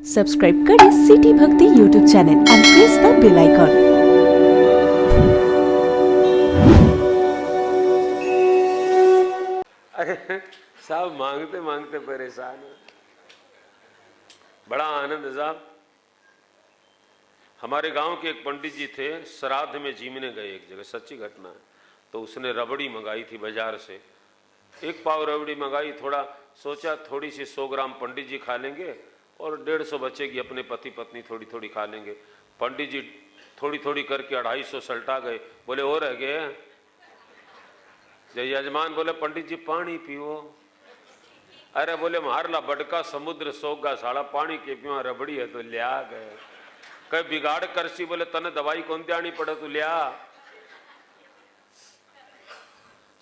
Subscribe करें city Bhakti YouTube channel and press the bell icon. अरे साहब मांगते मांगते परेशान है। बड़ा आनंद साहब। हमारे गांव के एक पंडित जी थे, श्राद्ध में जीमने गए एक जगह, सच्ची घटना है। तो उसने रबड़ी मंगाई थी बाजार से, एक पाव रबड़ी मंगाई। थोड़ा सोचा थोड़ी सी 100 ग्राम पंडित जी खा लेंगे और 150 बचेगी, अपने पति पत्नी थोड़ी थोड़ी खा लेंगे। पंडित जी थोड़ी थोड़ी करके 250 सल्टा गए। बोले और रह गए। जय यजमान बोले पंडित जी पानी पियो। अरे बोले मारला बड़का समुद्र सोगा साड़ा पानी के पियो, रबड़ी है तो लिया गए। कई बिगाड़ करसी, बोले तने दवाई कौन देनी पड़े तू लिया।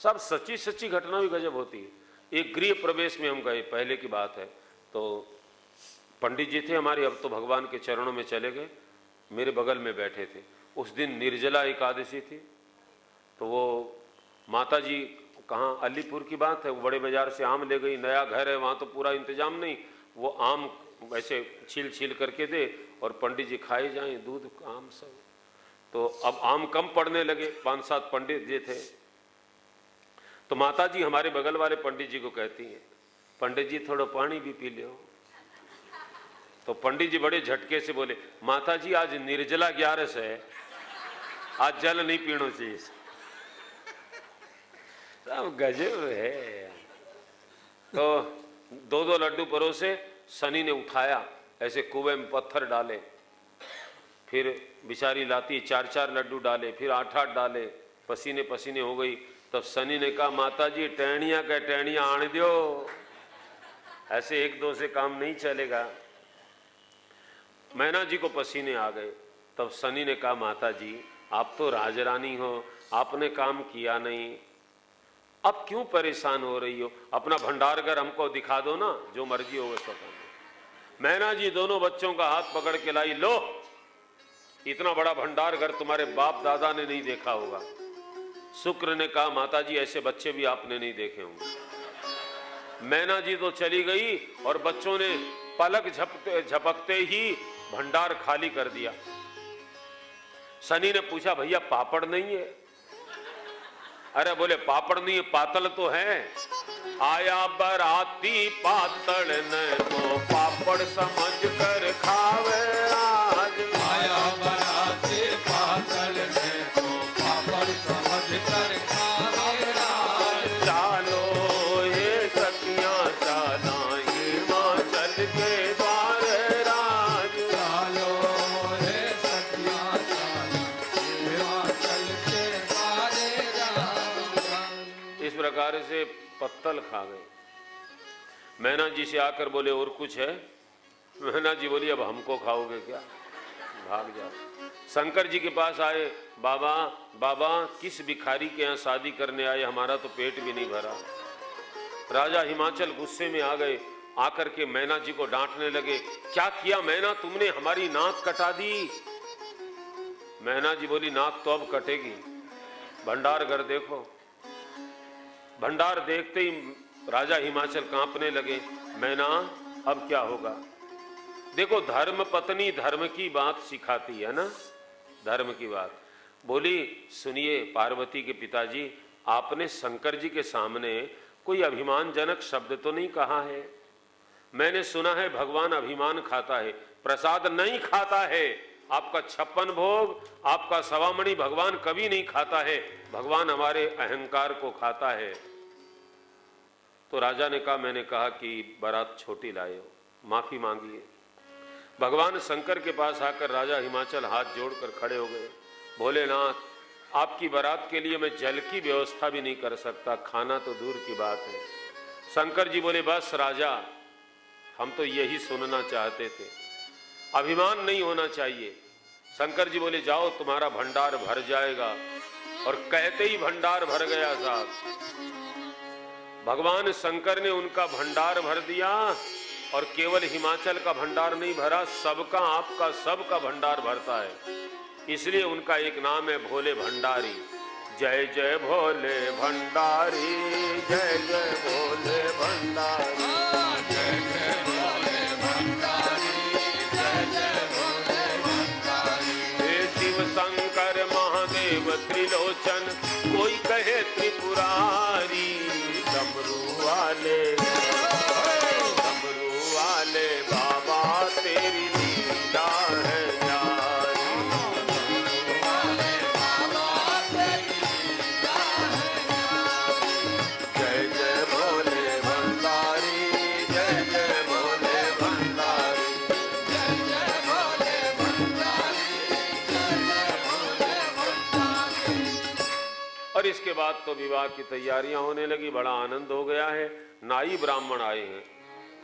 सब सच्ची सच्ची घटना भी गजब होती है। एक गृह प्रवेश में हम गए, पहले की बात है। तो पंडित जी थे हमारे, अब तो भगवान के चरणों में चले गए, मेरे बगल में बैठे थे। उस दिन निर्जला एकादशी थी। तो वो माता जी कहाँ, अलीपुर की बात है, वो बड़े बाजार से आम ले गई। नया घर है वहाँ तो पूरा इंतजाम नहीं, वो आम वैसे छील छील करके दे और पंडित जी खाए जाएं, दूध आम सब। तो अब आम कम पड़ने लगे, 5-7 पंडित जी थे। तो माता जी हमारे बगल वाले पंडित जी को कहती हैं, पंडित जी थोड़ा पानी भी पी लो। तो पंडित जी बड़े झटके से बोले, माता जी आज निर्जला 11 है, आज जल नहीं पीना चाहिए। सब गजब है। तो 2-2 लड्डू परोसे, सनी ने उठाया, ऐसे कुएं में पत्थर डाले, फिर बिचारी लाती 4-4 लड्डू डाले, फिर 8-8 डाले, पसीने पसीने हो गई। तब सनी ने कहा, माता जी टहनिया का टहनिया आने दो, ऐसे 1-2 से काम नहीं चलेगा। मैना जी को पसीने आ गए। तब सनी ने कहा, माता जी आप तो राजरानी हो, आपने काम किया नहीं, अब क्यों परेशान हो रही हो, अपना भंडारघर हमको दिखा दो ना, जो मर्जी हो वैसा कर। मैना जी दोनों बच्चों का हाथ पकड़ के लाई, लो इतना बड़ा भंडारघर तुम्हारे बाप दादा ने नहीं देखा होगा। शुक्र ने कहा, माता जी ऐसे बच्चे भी आपने नहीं देखे होंगे। मैना जी तो चली गई और बच्चों ने पलक झपकते ही भंडार खाली कर दिया। सनी ने पूछा, भैया पापड़ नहीं है? अरे बोले पापड़ नहीं है, पातल तो है। आया बराती पातल न तो पापड़ समझ कर खावे राज। आया बराती पातल न तो पापड़ समझ कर खावे राज। चालो ये सखियां चाला हिमाचल के द्वार राज। चालो ये सखियां चाला हिमाचल के द्वार राज। इस प्रकार से पत्तल खा गए। मैना जी से आकर बोले और कुछ है? मैना जी बोली, अब हमको खाओगे क्या, भाग जाओ। शंकर जी के पास आए, बाबा बाबा किस भिखारी के यहाँ शादी करने आए, हमारा तो पेट भी नहीं भरा। राजा हिमाचल गुस्से में आ गए, आकर के मैना जी को डांटने लगे, क्या किया मैना तुमने, हमारी नाक कटा दी। मैना जी बोली, नाक तो अब कटेगी, भंडार घर देखो। भंडार देखते ही राजा हिमाचल कांपने लगे, मैना अब क्या होगा। देखो धर्म पत्नी धर्म की बात सिखाती है ना, धर्म की बात। बोली, सुनिए पार्वती के पिताजी, आपने शंकर जी के सामने कोई अभिमानजनक शब्द तो नहीं कहा है। मैंने सुना है भगवान अभिमान खाता है, प्रसाद नहीं खाता है। आपका 56 भोग, आपका सवामणि भगवान कभी नहीं खाता है, भगवान हमारे अहंकार को खाता है। तो राजा ने कहा, मैंने कहा कि बारात छोटी लाए हो, माफी मांगिए। भगवान शंकर के पास आकर राजा हिमाचल हाथ जोड़कर खड़े हो गए। भोलेनाथ, आपकी बारात के लिए मैं जल की व्यवस्था भी नहीं कर सकता, खाना तो दूर की बात है। शंकर जी बोले, बस राजा, हम तो यही सुनना चाहते थे, अभिमान नहीं होना चाहिए। शंकर जी बोले, जाओ तुम्हारा भंडार भर जाएगा। और कहते ही भंडार भर गया साहब। भगवान शंकर ने उनका भंडार भर दिया, और केवल हिमाचल का भंडार नहीं भरा, सबका आपका सबका भंडार भरता है। इसलिए उनका एक नाम है भोले भंडारी। जय जय भोले भंडारी, जय जय भोले भंडारी, जय जय भोले भंडारी, त्रिलोचन, कोई कहे त्रिपुरारी। डमरू वाले बाबा तेरी लीला है न्यारी। जय जय भोले भंडारी, जय जय भोले भंडारी, जय जय भोले भंडारी, जय जय भोले भंडारी। और इसके बाद तो विवाह की तैयारियां होने लगी। बड़ा आनंद हो गया है। नाई ब्राह्मण आए हैं।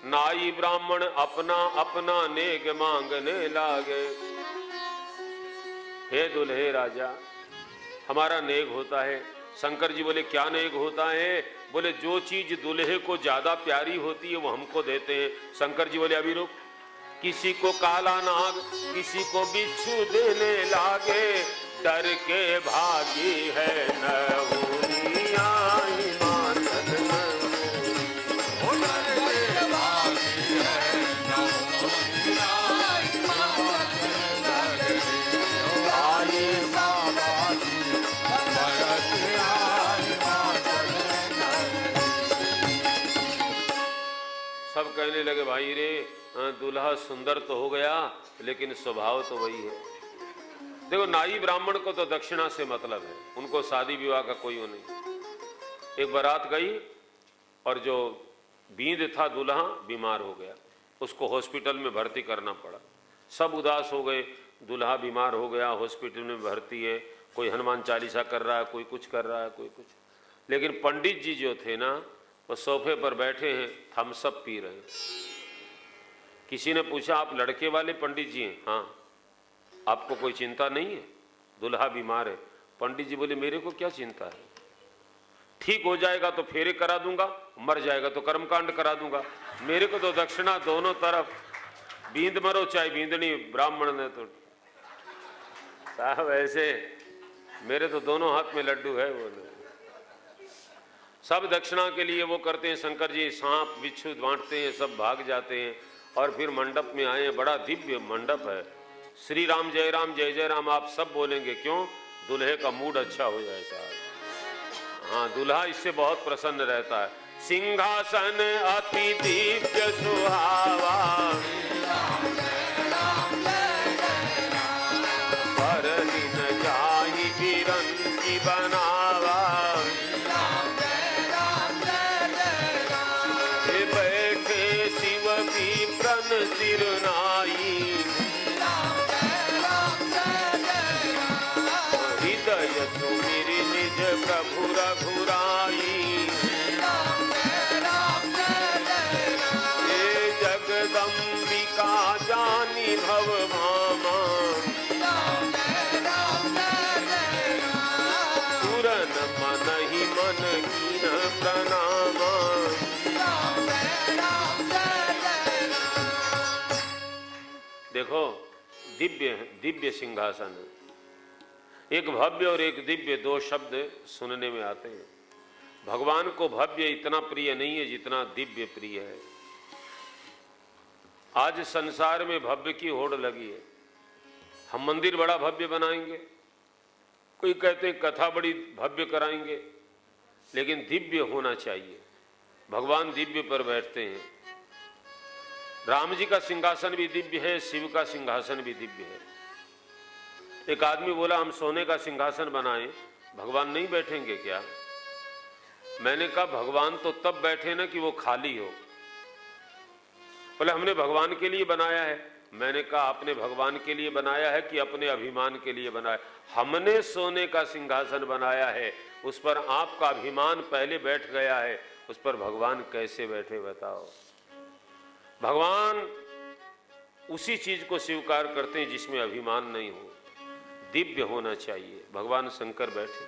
नाई ब्राह्मण अपना अपना नेग मांगने लागे। हे दुल्हे राजा, हमारा नेग होता है। शंकर जी बोले क्या नेग होता है? बोले जो चीज दुल्हे को ज्यादा प्यारी होती है वो हमको देते हैं। शंकर जी बोले अभी रुक, किसी को काला नाग, किसी को बिच्छू देने लागे। डर के भागी है नहुनिया हिमाचल में। सब कहने लगे भाई रे, दूल्हा सुंदर तो हो गया लेकिन स्वभाव तो वही है। देखो नाई ब्राह्मण को तो दक्षिणा से मतलब है, उनको शादी विवाह का कोई वो नहीं। एक बारात गई और जो बींद था दूल्हा बीमार हो गया, उसको हॉस्पिटल में भर्ती करना पड़ा। सब उदास हो गए, दूल्हा बीमार हो गया, हॉस्पिटल में भर्ती है, कोई हनुमान चालीसा कर रहा है, कोई कुछ कर रहा है, कोई कुछ। लेकिन पंडित जी जो थे ना, वो सोफे पर बैठे हैं, थम्स अप पी रहे हैं। किसी ने पूछा आप लड़के वाले पंडित जी हैं? हाँ। आपको कोई चिंता नहीं है? दूल्हा बीमार है। पंडित जी बोले मेरे को क्या चिंता है, ठीक हो जाएगा तो फेरे करा दूंगा, मर जाएगा तो कर्मकांड करा दूंगा। मेरे को तो दक्षिणा दोनों तरफ, बींद मरो चाहे बींदनी। ब्राह्मण ने तो साहब ऐसे, मेरे तो दोनों हाथ में लड्डू है। वो सब दक्षिणा के लिए वो करते हैं। शंकर जी सांप बिच्छू बांटते हैं, सब भाग जाते हैं। और फिर मंडप में आए, बड़ा दिव्य मंडप है। श्री राम जय राम आप सब बोलेंगे, क्यों? दूल्हे का मूड अच्छा हो जाए साहब। हाँ, दूल्हा इससे बहुत प्रसन्न रहता है। सिंहासन अति दिव्य सुहावा, पर दिन जाहि बिरंची बनावा। बैठे शिव की प्रण सिरनाई, हृदय सुमिर निज प्रभु रघुराई। हे जगदम्बिका जानी भव भामा, सुरन मन ही मन कीन प्रणामा। देखो दिव्य सिंहासन है। एक भव्य और एक दिव्य, दो शब्द सुनने में आते हैं। भगवान को भव्य इतना प्रिय नहीं है जितना दिव्य प्रिय है। आज संसार में भव्य की होड़ लगी है। हम मंदिर बड़ा भव्य बनाएंगे, कोई कहते हैं कथा बड़ी भव्य कराएंगे, लेकिन दिव्य होना चाहिए। भगवान दिव्य पर बैठते हैं। राम जी का सिंहासन भी दिव्य है, शिव का सिंहासन भी दिव्य है। एक आदमी बोला हम सोने का सिंहासन बनाएं, भगवान नहीं बैठेंगे क्या? मैंने कहा भगवान तो तब बैठे ना कि वो खाली हो। बोले हमने भगवान के लिए बनाया है। मैंने कहा आपने भगवान के लिए बनाया है कि अपने अभिमान के लिए बनाया? हमने सोने का सिंहासन बनाया है, उस पर आपका अभिमान पहले बैठ गया है, उस पर भगवान कैसे बैठे बताओ? भगवान उसी चीज को स्वीकार करते हैं जिसमें अभिमान नहीं हो, दिव्य होना चाहिए। भगवान शंकर बैठे,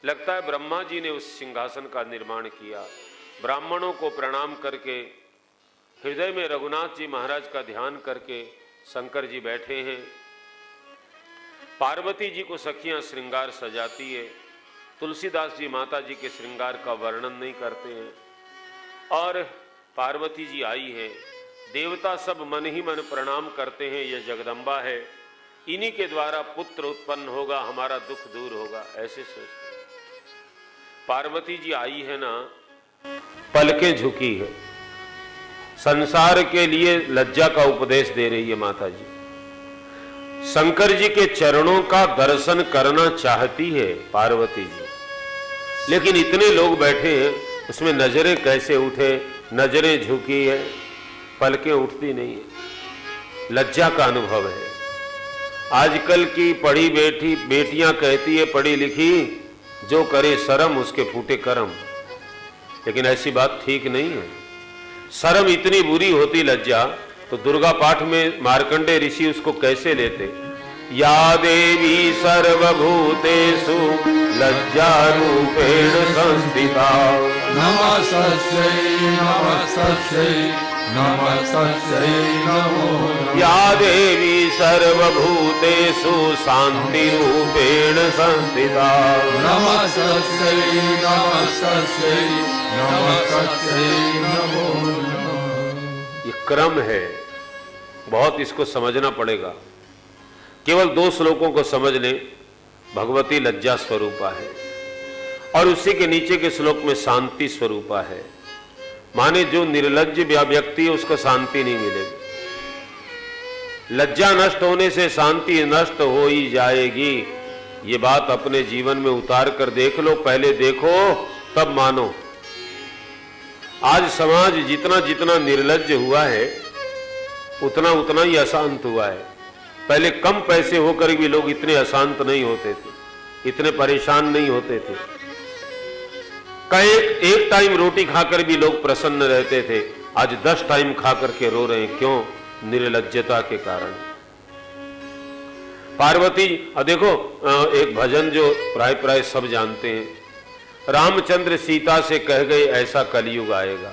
लगता है ब्रह्मा जी ने उस सिंहासन का निर्माण किया। ब्राह्मणों को प्रणाम करके, हृदय में रघुनाथ जी महाराज का ध्यान करके शंकर जी बैठे हैं। पार्वती जी को सखियां श्रृंगार सजाती है। तुलसीदास जी माता जी के श्रृंगार का वर्णन नहीं करते हैं। और पार्वती जी आई है, देवता सब मन ही मन प्रणाम करते हैं, यह जगदम्बा है। इन्हीं के द्वारा पुत्र उत्पन्न होगा, हमारा दुख दूर होगा, ऐसे सोचते। पार्वती जी आई है ना, पलकें झुकी है, संसार के लिए लज्जा का उपदेश दे रही है माता जी। शंकर जी के चरणों का दर्शन करना चाहती है पार्वती जी, लेकिन इतने लोग बैठे हैं, उसमें नजरें कैसे उठे? नजरें झुकी है, पलकें उठती नहीं है, लज्जा का अनुभव है। आजकल की पढ़ी बैठी बेटियां कहती है पढ़ी लिखी, जो करे शर्म उसके फूटे कर्म, लेकिन ऐसी बात ठीक नहीं है। शर्म इतनी बुरी होती लज्जा, तो दुर्गा पाठ में मार्कंडे ऋषि उसको कैसे लेते? या देवी सर्वभूतेषु लज्जा रूपेण संस्थिता। नमस्तस्यै नमस्तस्यै नमस्तस्यै नमो नमः। या देवी सर्वभूतेषु शांति रूपेण संस्थिता। नमस्तस्यै नमस्तस्यै नमस्तस्यै नमो नमः। ये क्रम है, बहुत इसको समझना पड़ेगा। केवल 2 श्लोकों को समझ लें, भगवती लज्जा स्वरूपा है और उसी के नीचे के श्लोक में शांति स्वरूपा है। माने जो निर्लज्ज व्यक्ति है उसको शांति नहीं मिलेगी। लज्जा नष्ट होने से शांति नष्ट हो ही जाएगी। ये बात अपने जीवन में उतार कर देख लो, पहले देखो तब मानो। आज समाज जितना जितना निर्लज्ज हुआ है, उतना उतना ही अशांत हुआ है। पहले कम पैसे होकर भी लोग इतने अशांत नहीं होते थे, इतने परेशान नहीं होते थे। एक टाइम रोटी खाकर भी लोग प्रसन्न रहते थे, आज 10 टाइम खाकर के रो रहे हैं। क्यों? निर्लज्जता के कारण। पार्वती देखो, एक भजन जो प्राय प्राय सब जानते हैं, रामचंद्र सीता से कह गए ऐसा कलयुग आएगा।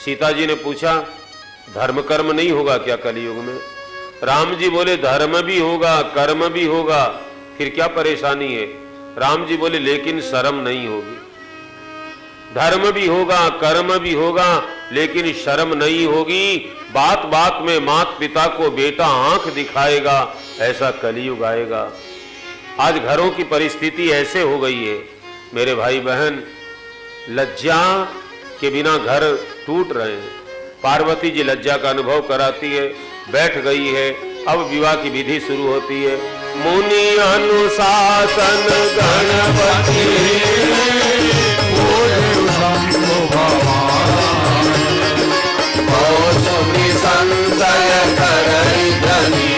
सीता जी ने पूछा धर्म कर्म नहीं होगा क्या कलयुग में? राम जी बोले धर्म भी होगा कर्म भी होगा, फिर क्या परेशानी है? राम जी बोले लेकिन शर्म नहीं होगी। धर्म भी होगा कर्म भी होगा, लेकिन शर्म नहीं होगी। बात बात में माता पिता को बेटा आंख दिखाएगा, ऐसा कलयुग आएगा। आज घरों की परिस्थिति ऐसे हो गई है मेरे भाई बहन, लज्जा के बिना घर टूट रहे हैं। पार्वती जी लज्जा का अनुभव कराती है, बैठ गई है। अब विवाह की विधि शुरू होती है। मुनि अनुशासन गणपति संशय करई धनी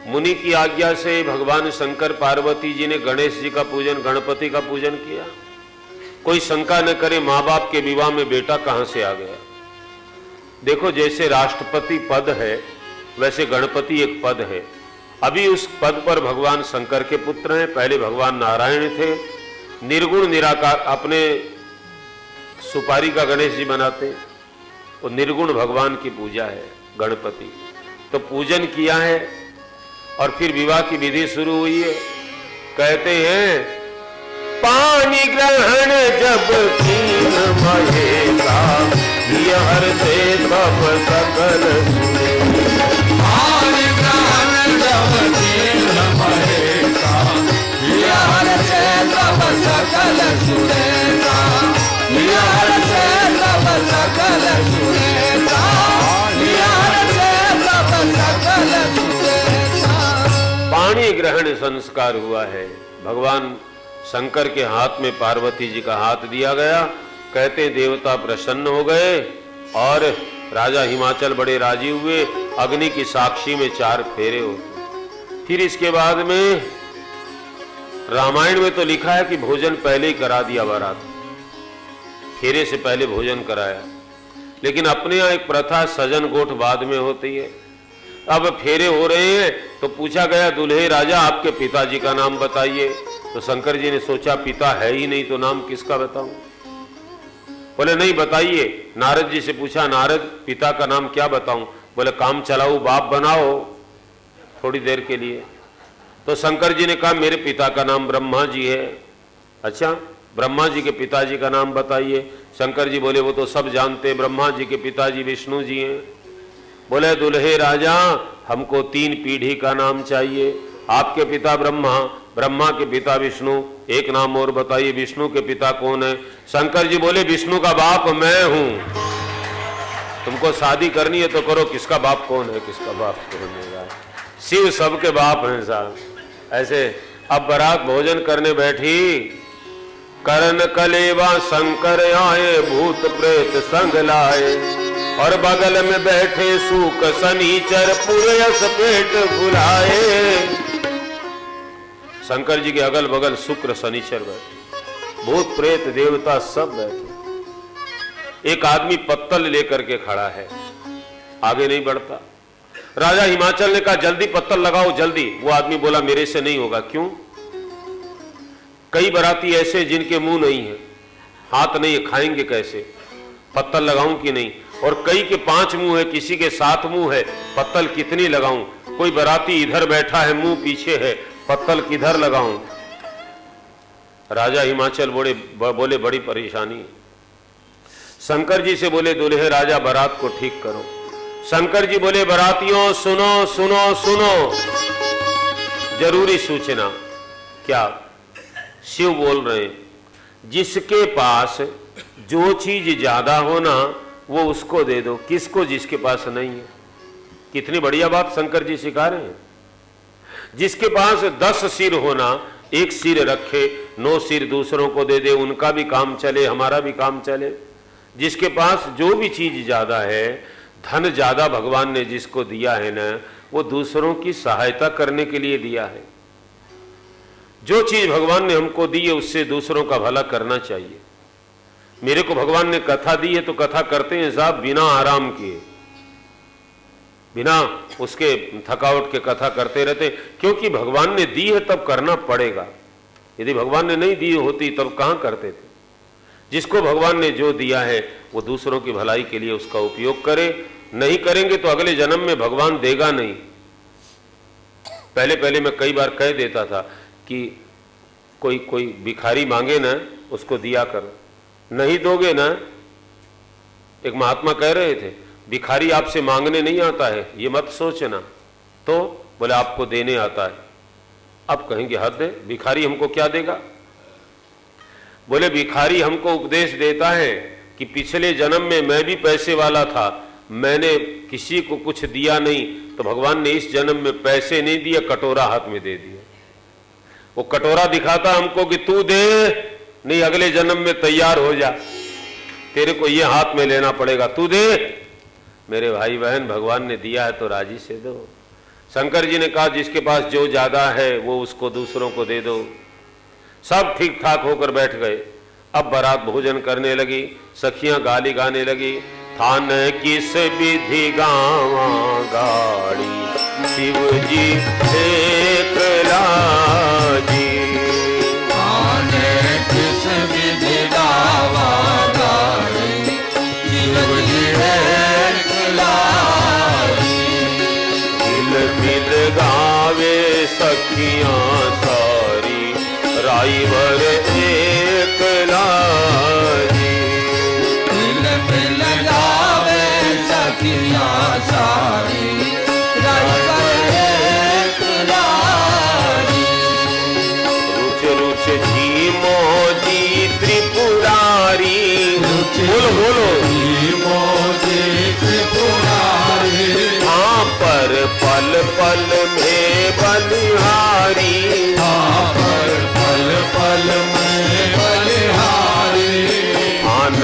मुनि की आज्ञा से भगवान शंकर पार्वती जी ने गणेश जी का पूजन, गणपति का पूजन किया। कोई शंका न करे माँ बाप के विवाह में बेटा कहां से आ गया। देखो जैसे राष्ट्रपति पद है, वैसे गणपति एक पद है। अभी उस पद पर भगवान शंकर के पुत्र हैं, पहले भगवान नारायण थे। निर्गुण निराकार, अपने सुपारी का गणेश जी बनाते हैं, वो निर्गुण भगवान की पूजा है गणपति। तो पूजन किया है और फिर विवाह की विधि शुरू हुई है। कहते हैं पानी ग्रहण जब कीन महेशा, हर से सब सकल पानी ग्रहण जब कीन महेशा, हर से सब सकल सुरेशा, हर से सब सकल सुरेशा, हर से सब सकल सुरेशा। पानी ग्रहण संस्कार हुआ है। भगवान शंकर के हाथ में पार्वती जी का हाथ दिया गया। कहते देवता प्रसन्न हो गए और राजा हिमाचल बड़े राजी हुए। अग्नि की साक्षी में 4 फेरे होते। फिर इसके बाद में रामायण में तो लिखा है कि भोजन पहले ही करा दिया बारात, फेरे से पहले भोजन कराया। लेकिन अपने यहाँ एक प्रथा सजन गोठ बाद में होती है। अब फेरे हो रहे हैं तो पूछा गया दुल्हे राजा आपके पिताजी का नाम बताइए। तो शंकर जी ने सोचा पिता है ही नहीं तो नाम किसका बताऊं। बोले नहीं बताइए। नारद जी से पूछा नारद पिता का नाम क्या बताऊं? बोले काम चलाऊ बाप बनाओ थोड़ी देर के लिए। तो शंकर जी ने कहा मेरे पिता का नाम ब्रह्मा जी है। अच्छा, ब्रह्मा जी के पिताजी का नाम बताइए। शंकर जी बोले वो तो सब जानते, ब्रह्मा जी के पिताजी विष्णु जी हैं। बोले दुल्हे राजा, हमको 3 पीढ़ी का नाम चाहिए। आपके पिता ब्रह्मा, ब्रह्मा के पिता विष्णु, एक नाम और बताइए, विष्णु के पिता कौन है? शंकर जी बोले विष्णु का बाप मैं हूं। तुमको शादी करनी है तो करो, किसका बाप कौन है, किसका बाप कौन है? शिव सबके बाप हैं साहब। ऐसे अब बारात भोजन करने बैठी, करण कलेवा शंकर आए, भूत प्रेत संग लाए, और बगल में बैठे सूक शनिचर, पुरयस पेट फुलाए। शंकर जी के अगल बगल शुक्र शनिचर बैठे, भूत प्रेत देवता सब बैठे। एक आदमी पत्तल लेकर के खड़ा है, आगे नहीं बढ़ता। राजा हिमाचल ने कहा जल्दी पत्तल लगाओ जल्दी। वो आदमी बोला मेरे से नहीं होगा। क्यों? कई बाराती ऐसे जिनके मुंह नहीं है, हाथ नहीं है, खाएंगे कैसे? पत्तल लगाऊं कि नहीं? और कई के 5 मुंह है, किसी के 7 मुंह है, पत्तल कितनी लगाऊं? कोई बाराती इधर बैठा है, मुंह पीछे है, पत्तल किधर लगाऊं? राजा हिमाचल बोले बड़ी परेशानी। शंकर जी से बोले दुल्हे राजा बारात को ठीक करो। शंकर जी बोले बारातियों सुनो सुनो सुनो, जरूरी सूचना। क्या? शिव बोल रहे हैं, जिसके पास जो चीज ज्यादा होना वो उसको दे दो। किसको? जिसके पास नहीं है। कितनी बढ़िया बात शंकर जी सिखा रहे हैं। जिसके पास 10 सिर होना, 1 सिर रखे, 9 सिर दूसरों को दे दे, उनका भी काम चले, हमारा भी काम चले। जिसके पास जो भी चीज ज्यादा है, धन ज्यादा भगवान ने जिसको दिया है ना, वो दूसरों की सहायता करने के लिए दिया है। जो चीज भगवान ने हमको दी है उससे दूसरों का भला करना चाहिए। मेरे को भगवान ने कथा दी है तो कथा करते हैं साहब, बिना आराम किए, बिना उसके थकावट के कथा करते रहते, क्योंकि भगवान ने दी है तब करना पड़ेगा। यदि भगवान ने नहीं दी होती तब कहां करते थे। जिसको भगवान ने जो दिया है वो दूसरों की भलाई के लिए उसका उपयोग करे। नहीं करेंगे तो अगले जन्म में भगवान देगा नहीं। पहले मैं कई बार कह देता था कि कोई भिखारी मांगे ना, उसको दिया करो। नहीं दोगे ना, एक महात्मा कह रहे थे भिखारी आपसे मांगने नहीं आता है, ये मत सोचना। तो बोले आपको देने आता है। अब कहेंगे हद है, भिखारी हमको क्या देगा? बोले भिखारी हमको उपदेश देता है कि पिछले जन्म में मैं भी पैसे वाला था, मैंने किसी को कुछ दिया नहीं, तो भगवान ने इस जन्म में पैसे नहीं दिया, कटोरा हाथ में दे दिया। वो कटोरा दिखाता हमको कि तू दे, नहीं अगले जन्म में तैयार हो जा, तेरे को ये हाथ में लेना पड़ेगा, तू दे। मेरे भाई बहन, भगवान ने दिया है तो राजी से दो। शंकर जी ने कहा जिसके पास जो ज्यादा है वो उसको दूसरों को दे दो। सब ठीक ठाक होकर बैठ गए। अब बारात भोजन करने लगी, सखियां गाली गाने लगी। थान किस विधि गावा गाड़ी, शिव जी एक लाजी। थान किस विधि गावा गाड़ी, शिव जी एक लाजी। दिल दिल गावे सखियां सारी, राई भर एक लाजी। दिल दिल गावे सखियां सारी, राई भर एक लाजी। रुच रुच झीमो जी त्रिपुरारी, बोलो बोलो मोदी त्रिपुरारी। हाँ पर पल पल में बलिहारी, हाँ पर पल पल में बलिहारी। आन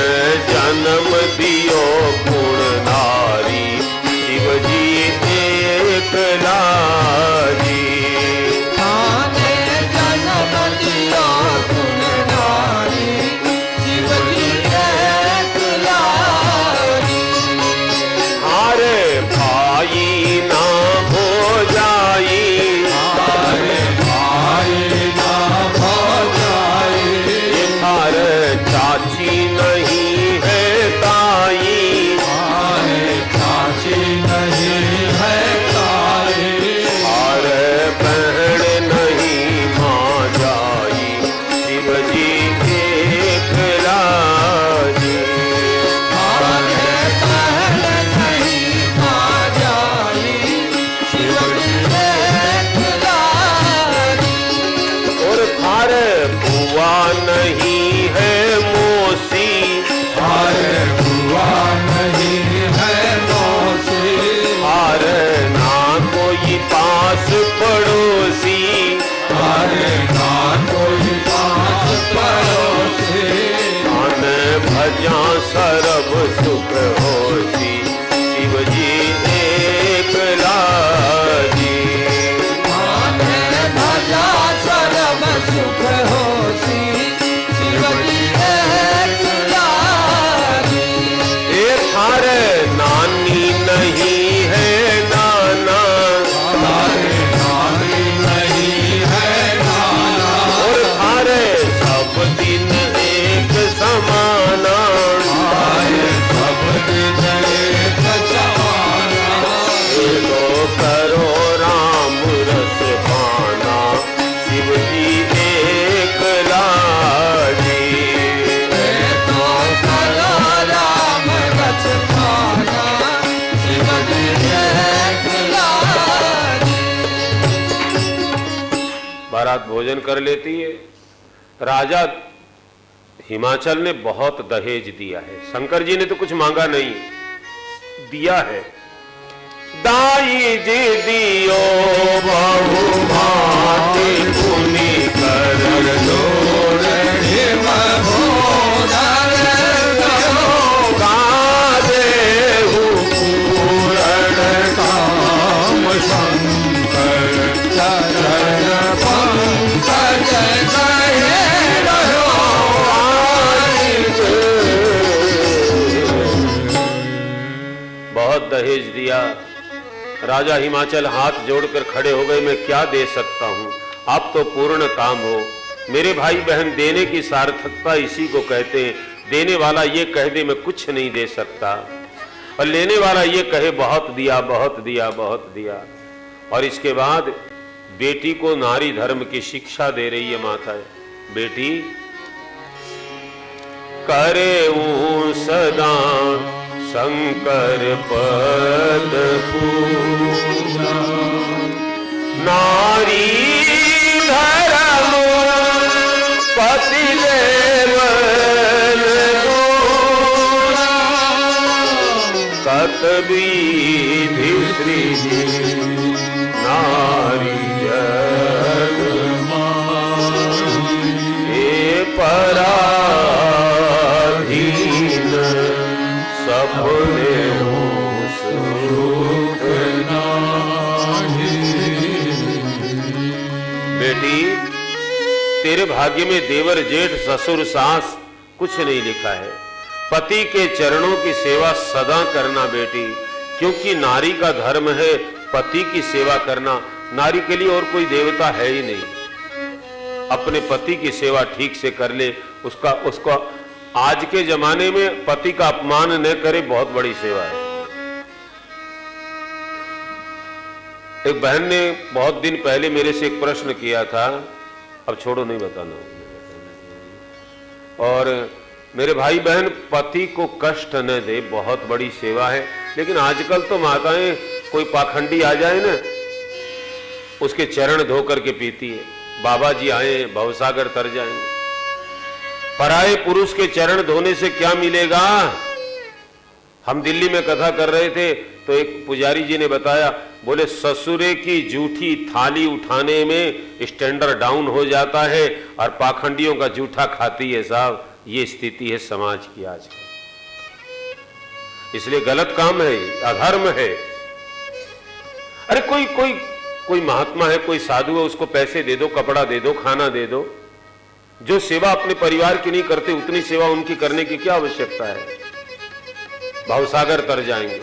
जन्म दियो गुण नारी, शिव जी एक लाजी। आने जन्म दिया गुण नारी, शिव जी एक लाजी। हारे भाई ना हो जाई, हारे नहीं है मोसी, अरे हुआ नहीं है मौसी, अरे ना कोई पास पड़ोसी, अरे ना कोई पास पड़ोसी, मन भजा सरब सुख होसी, शिव जी एक लाजी। माने भजा सर्व सुख होसी, शिव जी एक लागी। एक थारे नानी नहीं है नाना, हमारे नानी नहीं है नाना, और थारे सब दिन एक समाना, हमारे सब दिन एक समाना। लो करो राम रस पाना, शिव जी एक लाजी। तो करो राम रस पाना, शिव जी एक लागी। बारात भोजन कर लेती है। राजा हिमाचल ने बहुत दहेज दिया है, शंकर जी ने तो कुछ मांगा नहीं, दिया है। दाई जी दियो बहु भांति पुनि कर जोर हिम भोदर करो, गादेहु पूरण काम शंकर चरण पंकज कहे रहो। बहुत दहेज दिया। राजा हिमाचल हाथ जोड़कर खड़े हो गए, मैं क्या दे सकता हूं, आप तो पूर्ण काम हो। मेरे भाई बहन, देने की सार्थकता इसी को कहते हैं। देने वाला ये कह दे मैं कुछ नहीं दे सकता, और लेने वाला ये कहे बहुत दिया बहुत दिया बहुत दिया। और इसके बाद बेटी को नारी धर्म की शिक्षा दे रही है माता। बेटी करे सदा शंकर पद पूजा, नारी धर्म पति देवन दूजा, कत विधि सृजी नारी जग ए पराधीन सबने हो सुख नाही। बेटी, तेरे भाग्य में देवर जेठ ससुर सास कुछ नहीं लिखा है। पति के चरणों की सेवा सदा करना बेटी, क्योंकि नारी का धर्म है पति की सेवा करना। नारी के लिए और कोई देवता है ही नहीं। अपने पति की सेवा ठीक से कर ले, उसका आज के जमाने में पति का अपमान न करे, बहुत बड़ी सेवा है। एक बहन ने बहुत दिन पहले मेरे से एक प्रश्न किया था, अब छोड़ो नहीं बताना। और मेरे भाई बहन, पति को कष्ट न दे, बहुत बड़ी सेवा है। लेकिन आजकल तो माताएं, कोई पाखंडी आ जाए ना, उसके चरण धो करके पीती है। बाबा जी आए भवसागर तर जाएंगे। पराये पुरुष के चरण धोने से क्या मिलेगा? हम दिल्ली में कथा कर रहे थे तो एक पुजारी जी ने बताया, बोले ससुरे की जूठी थाली उठाने में स्टैंडर्ड डाउन हो जाता है और पाखंडियों का जूठा खाती है साहब। ये स्थिति है समाज की आज। इसलिए गलत काम है, अधर्म है। अरे कोई महात्मा है, कोई साधु है, उसको पैसे दे दो, कपड़ा दे दो, खाना दे दो। जो सेवा अपने परिवार की नहीं करते उतनी सेवा उनकी करने की क्या आवश्यकता है? भवसागर तर जाएंगे।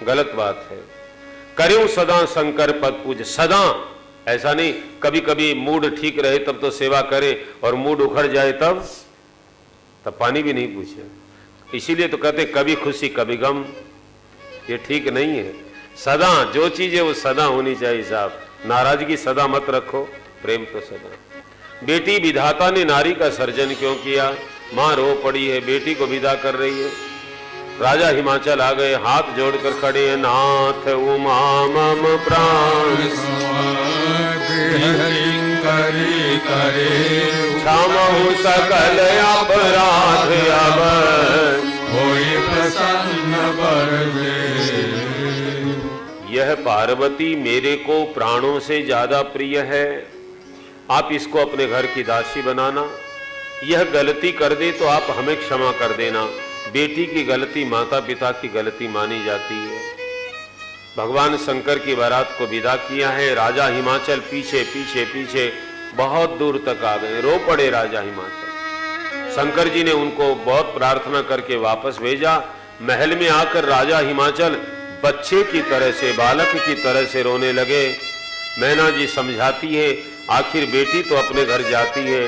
गलत बात है। करें सदा शंकर पद पूज, सदा ऐसा नहीं, कभी कभी मूड ठीक रहे तब तो सेवा करे, और मूड उखड़ जाए तब पानी भी नहीं पूछे। इसीलिए तो कहते कभी खुशी कभी गम, ये ठीक नहीं है। सदा जो चीज है वो सदा होनी चाहिए साहब। नाराजगी सदा मत रखो, प्रेम तो सदा। बेटी, विधाता ने नारी का सर्जन क्यों किया? मां रो पड़ी है, बेटी को विदा कर रही है। राजा हिमाचल आ गए, हाथ जोड़कर खड़े हैं, नाथ उमा मम प्राण करी करे क्षमहु सकल अपराध अब होई प्रसन्न बरवे। यह पार्वती मेरे को प्राणों से ज्यादा प्रिय है, आप इसको अपने घर की दासी बनाना। यह गलती कर दे तो आप हमें क्षमा कर देना। बेटी की गलती माता पिता की गलती मानी जाती है। भगवान शंकर की बारात को विदा किया है। राजा हिमाचल पीछे पीछे पीछे बहुत दूर तक आ गए, रो पड़े राजा हिमाचल। शंकर जी ने उनको बहुत प्रार्थना करके वापस भेजा। महल में आकर राजा हिमाचल बच्चे की तरह से, बालक की तरह से रोने लगे। मैना जी समझाती है, आखिर बेटी तो अपने घर जाती है।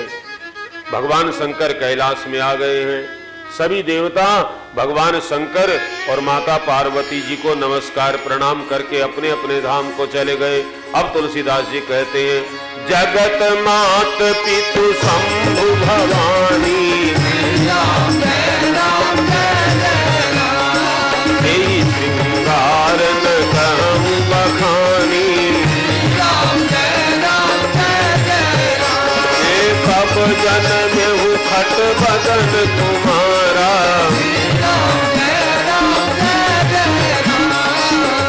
भगवान शंकर कैलाश में आ गए हैं। सभी देवता भगवान शंकर और माता पार्वती जी को नमस्कार प्रणाम करके अपने अपने धाम को चले गए। अब तुलसीदास जी कहते हैं, जगत मात पितु शंभु भवानी श्रृंगार न कहूं बखानी। कब जन्म हूँ खट बदन तुम्हारा,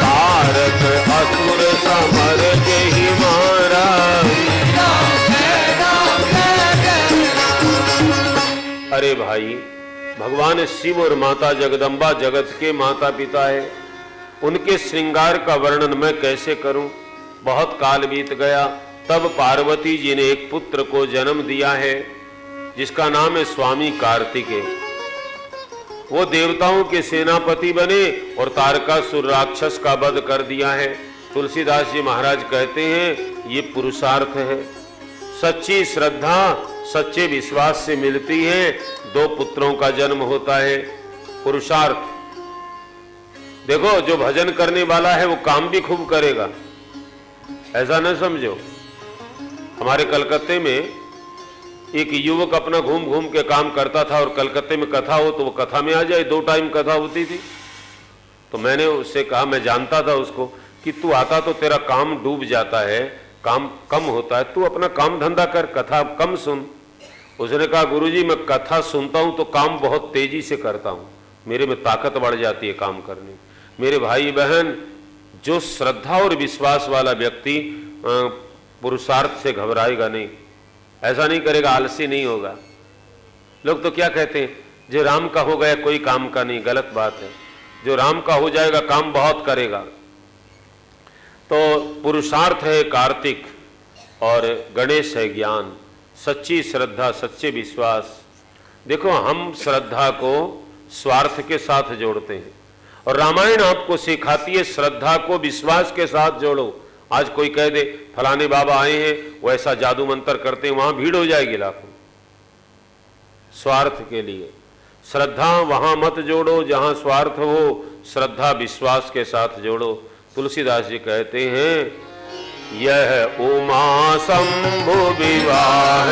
तारक असुर समर के ही मारा। अरे भाई, भगवान शिव और माता जगदम्बा जगत के माता पिता है। उनके श्रृंगार का वर्णन मैं कैसे करूं? बहुत काल बीत गया, तब पार्वती जी ने एक पुत्र को जन्म दिया है जिसका नाम है स्वामी कार्तिकेय। वो देवताओं के सेनापति बने और तारकासुर राक्षस का वध कर दिया है। तुलसीदास जी महाराज कहते हैं, ये पुरुषार्थ है। सच्ची श्रद्धा सच्चे विश्वास से मिलती है, दो पुत्रों का जन्म होता है। पुरुषार्थ देखो, जो भजन करने वाला है वो काम भी खूब करेगा, ऐसा न समझो। हमारे कलकत्ते में एक युवक अपना घूम घूम के काम करता था और कलकत्ते में कथा हो तो वो कथा में आ जाए। 2 टाइम कथा होती थी। तो मैंने उससे कहा, मैं जानता था उसको, कि तू आता तो तेरा काम डूब जाता है, काम कम होता है, तू अपना काम धंधा कर, कथा कम सुन। उसने कहा, गुरुजी मैं कथा सुनता हूं तो काम बहुत तेजी से करता हूं, मेरे में ताकत बढ़ जाती है काम करने। मेरे भाई बहन, जो श्रद्धा और विश्वास वाला व्यक्ति पुरुषार्थ से घबराएगा नहीं, ऐसा नहीं करेगा, आलसी नहीं होगा। लोग तो क्या कहते हैं, जो राम का हो गया कोई काम का नहीं, गलत बात है। जो राम का हो जाएगा काम बहुत करेगा। तो पुरुषार्थ है कार्तिक और गणेश है ज्ञान, सच्ची श्रद्धा सच्चे विश्वास। देखो, हम श्रद्धा को स्वार्थ के साथ जोड़ते हैं और रामायण आपको सिखाती है श्रद्धा को विश्वास के साथ जोड़ो। आज कोई कह दे फलाने बाबा आए हैं, वो ऐसा जादू मंत्र करते हैं, वहां भीड़ हो जाएगी लाखों। स्वार्थ के लिए श्रद्धा वहां मत जोड़ो जहां स्वार्थ हो, श्रद्धा विश्वास के साथ जोड़ो। तुलसीदास जी कहते हैं, यह उमा शंभु विवाह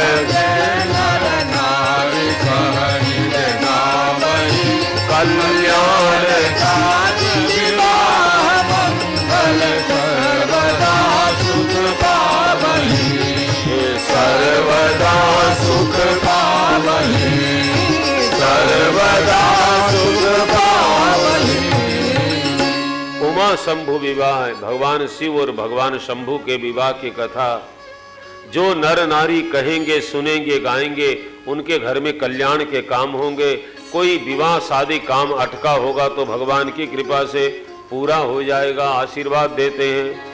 कल्याण सर्वदा सुख पावहि, सर्वदा सुख पावहि। उमा शंभु विवाह, भगवान शिव और भगवान शंभु के विवाह की कथा जो नर नारी कहेंगे, सुनेंगे, गाएंगे, उनके घर में कल्याण के काम होंगे। कोई विवाह शादी काम अटका होगा तो भगवान की कृपा से पूरा हो जाएगा, आशीर्वाद देते हैं।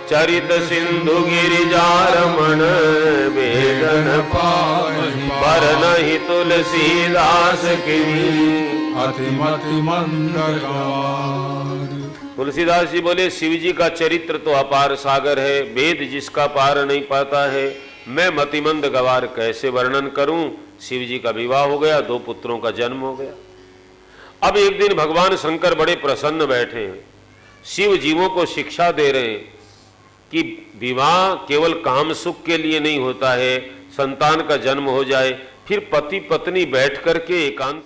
चरित सिंधु गिरिजा रमण वेदन पावहि, पर नहीं तुलसीदास की अतिमति मंगलवार। तुलसीदास जी बोले, शिव जी का चरित्र तो अपार सागर है, वेद जिसका पार नहीं पाता है। मैं मतिमंद गवार कैसे वर्णन करूं। शिव जी का विवाह हो गया, 2 पुत्रों का जन्म हो गया। अब एक दिन भगवान शंकर बड़े प्रसन्न बैठे हैं, शिव जीवों को शिक्षा दे रहे हैं कि विवाह केवल काम सुख के लिए नहीं होता है, संतान का जन्म हो जाए, फिर पति पत्नी बैठ करके एकांत